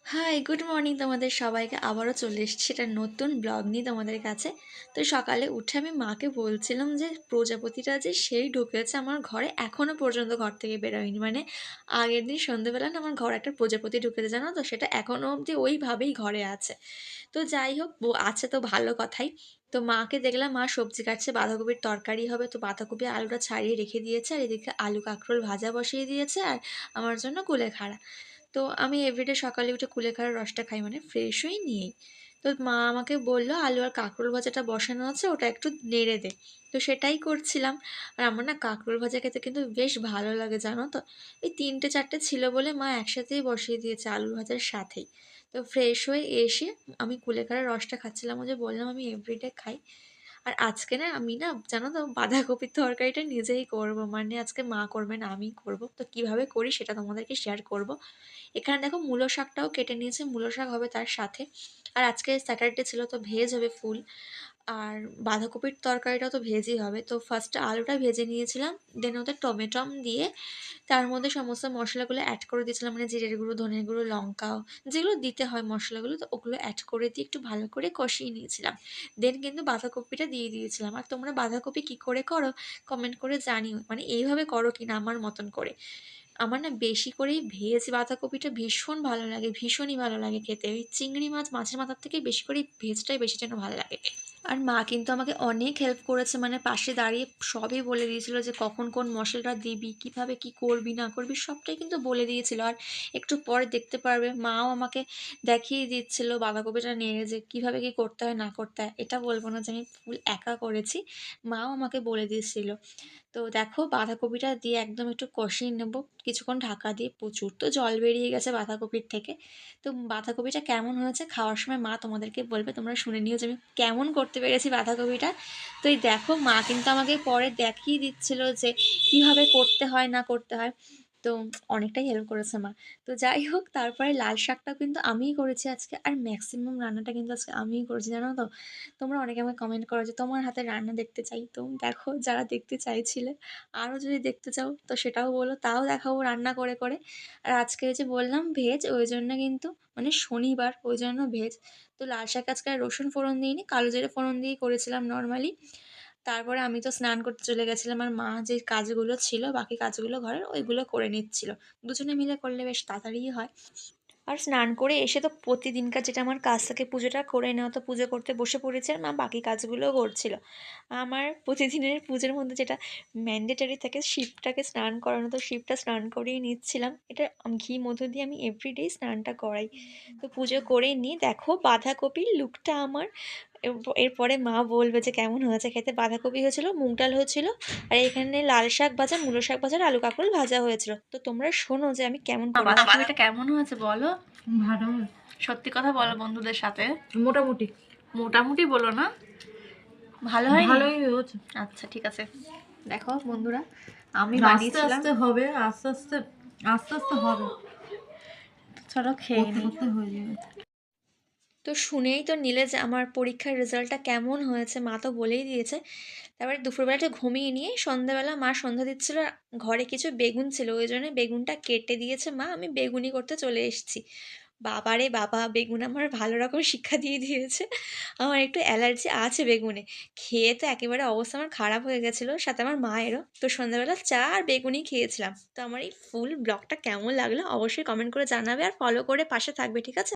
High, good morning তোমাদের সবাইকে। আবারও চলে এসেছি একটা নতুন ব্লগ নিয়ে তোমাদের কাছে। তো সকালে উঠে আমি মাকে বলছিলাম যে প্রজাপতিটা যে সেই ঢুকেছে আমার ঘরে, এখনও পর্যন্ত ঘর থেকে বেরোয়নি। মানে আগের দিন সন্ধ্যেবেলা না আমার ঘরে একটা প্রজাপতি ঢুকেছে, জানো তো, সেটা এখনও অবধি ওইভাবেই ঘরে আছে। তো যাই হোক, আছে তো ভালো কথাই। তো মাকে দেখলাম মা সবজি কাটছে, বাঁধাকপির তরকারি হবে, তো বাঁধাকপি আলুটা ছাড়িয়ে রেখে দিয়েছে, আর এদিকে আলু কাঁকরোল ভাজা বসিয়ে দিয়েছে, আর আমার জন্য কুলেখাড়া। তো আমি এভরিডে সকালে উঠে কুলেখাড়ার রসটা খাই, মানে ফ্রেশ হয়ে নিয়েই। তো মা আমাকে বললো আলু আর কাঁকরোল ভাজাটা বসানো আছে, ওটা একটু নেড়ে দে। তো সেটাই করছিলাম। আর আমার না কাঁকরোল ভাজা খেতে কিন্তু বেশ ভালো লাগে, জানো তো। এই 3টে 4টে ছিল বলে মা একসাথেই বসিয়ে দিয়েছে আলু ভাজার সাথেই। তো ফ্রেশ হয়ে এসে আমি কুলেখাড়ার রসটা খাচ্ছিলাম, ওই যে বললাম আমি এভরিডে খাই। আর আজকে না আমি না, জানো তো, বাঁধাকপির তরকারিটা নিজেই করব, মানে আজকে মা করবে না, আমিই করব। তো কিভাবে করি সেটা তোমাদেরকে শেয়ার করব। এখানে দেখো মূলো শাকটাও কেটে নিয়েছে, মূলো শাক হবে তার সাথে। আর আজকে স্যাটারডে ছিল, তো ভেজ হবে ফুল। আর বাঁধাকপির তরকারিটাও তো ভেজই হবে। তো ফার্স্টে আলুটা ভেজে নিয়েছিলাম, দেন ওতে টমেটম দিয়ে তার মধ্যে সমস্ত মশলাগুলো অ্যাড করে দিয়েছিলাম, মানে জিরের গুঁড়ো, ধনের গুঁড়ো, লঙ্কাও, যেগুলো দিতে হয় মশলাগুলো, তো ওগুলো অ্যাড করে দিয়ে একটু ভালো করে কষিয়ে নিয়েছিলাম। দেন কিন্তু বাঁধাকপিটা দিয়ে দিয়েছিলাম। আর তোমরা বাঁধাকপি কী করে করো কমেন্ট করে জানিও, মানে এইভাবে করো কি না আমার মতন করে। আমার না বেশি করেই ভেজ বাঁধাকপিটা ভীষণ ভালো লাগে, ভীষণই ভালো লাগে খেতে। ওই চিংড়ি মাছ, মাছের মাথার থেকে বেশি করে ভেজটাই বেশি যেন ভালো লাগে। আর মা কিন্তু আমাকে অনেক হেল্প করেছে, মানে পাশে দাঁড়িয়ে সবই বলে দিয়েছিল যে কখন কোন মশলাটা দিবি, কিভাবে কি করবি না করবি, সবটাই কিন্তু বলে দিয়েছিল। আর একটু পরে দেখতে পারবে মাও আমাকে দেখিয়ে দিচ্ছিল বাঁধাকপিটা নেড়ে যে কিভাবে কি করতে হয় না করতে হয়। এটা বলবো না যে আমি ফুল একা করেছি, মাও আমাকে বলে দিয়েছিল। তো দেখো বাঁধাকপিটা দিয়ে একদম একটু কষিয়ে নেবো কিছুক্ষণ ঢাকা দিয়ে। প্রচুর তো জল বেরিয়ে গেছে বাঁধাকপির থেকে। তো বাঁধাকপিটা কেমন হয়েছে খাওয়ার সময় মা তোমাদেরকে বলবে, তোমরা শুনে নিও যে আমি কেমন করতে পেরেছি বাঁধাকপিটা। তো এই দেখো মা কিন্তু আমাকে পরে দেখিয়ে দিচ্ছিল যে কীভাবে করতে হয় না করতে হয়। তো অনেকটাই হেল্প করেছে মা। তো যাই হোক, তারপরে লাল শাকটাও কিন্তু আমিই করেছি আজকে, আর ম্যাক্সিমাম রান্নাটা কিন্তু আজকে আমিই করেছি, জানো তো। তোমরা অনেকে আমাকে কমেন্ট করো যে তোমার হাতে রান্না দেখতে চাই। তো দেখো, যারা দেখতে চাইছিলে, আরও যদি দেখতে চাও তো সেটাও বলো, তাও দেখাবো রান্না করে করে। আর আজকে ওই যে বললাম ভেজ, ওই জন্য কিন্তু, মানে শনিবার ওই জন্য ভেজ। তো লাল শাক আজকে আর রসুন ফোড়ন দিইনি, কালো জিরে ফোড়ন দিয়েই করেছিলাম নর্মালি। তারপরে আমি তো স্নান করতে চলে গেছিলাম, আর মা যে কাজগুলো ছিল বাকি কাজগুলো ঘরের ওইগুলো করে নিচ্ছিল। দুজনে মিলে করলে বেশ তাড়াতাড়িই হয়। আর স্নান করে এসে তো প্রতিদিনকার যেটা আমার কাজ থাকে পুজোটা করে নেওয়া, তো পুজো করতে বসে পড়েছে, আর মা বাকি কাজগুলোও করছিল। আমার প্রতিদিনের পুজোর মধ্যে যেটা ম্যান্ডেটারি থাকে শিবটাকে স্নান করানো, তো শিবটা স্নান করিয়ে নিচ্ছিলাম। এটা ঘি মধু দিয়ে আমি এভরিডেই স্নানটা করাই। তো পুজো করে নিয়ে দেখো বাঁধাকপির লুকটা আমার। এরপরে মা বলবে যে কেমন হয়েছে খেতে। বাঁধাকপি হয়েছিল, মুগ ডাল হয়েছিল, আর এখানে লাল শাক ভাজা, মূলো শাক ভাজা, আর আলু কাঁকরোল ভাজা হয়েছিল। তো তোমরা শোনো যে আমি কেমন করি। বাঁধাকপিটা কেমন হয়েছে বলো, ভালো। সত্যি কথা বলো বন্ধুদের সাথে। মোটামুটি মোটামুটি বলো না, ভালো হয়নি? ভালোই হয়েছে। আচ্ছা ঠিক আছে। দেখো বন্ধুরা, আমি আস্তে বানিয়েছিলাম। আস্তে হবে, আস্তে আস্তে আস্তে আস্তে হবে, চলো খেয়ে করতে নিই। করতে হয়ে যাবে। তো শুনেই তো নিলে যে আমার পরীক্ষার রেজাল্টটা কেমন হয়েছে, মা তো বলেই দিয়েছে। তারপরে দুপুরবেলাটা ঘুমিয়ে নিয়ে সন্ধ্যাবেলা মা সন্ধ্যা দিচ্ছিল, আর ঘরে কিছু বেগুন ছিল, ওই জন্য বেগুনটা কেটে দিয়েছে মা, আমি বেগুনি করতে চলে এসেছি। বাবা রে বাবা, বেগুন আমার ভালো রকম শিক্ষা দিয়ে দিয়েছে। আমার একটু অ্যালার্জি আছে বেগুনে। খেয়ে তো একেবারে অবস্থা আমার খারাপ হয়ে গেছিলো, সাথে আমার মায়েরও। তো সন্ধ্যাবেলা চা আর বেগুনি খেয়েছিলাম। তো আমার এই ফুল ব্লগটা কেমন লাগলো অবশ্যই কমেন্ট করে জানাবে, আর ফলো করে পাশে থাকবে, ঠিক আছে?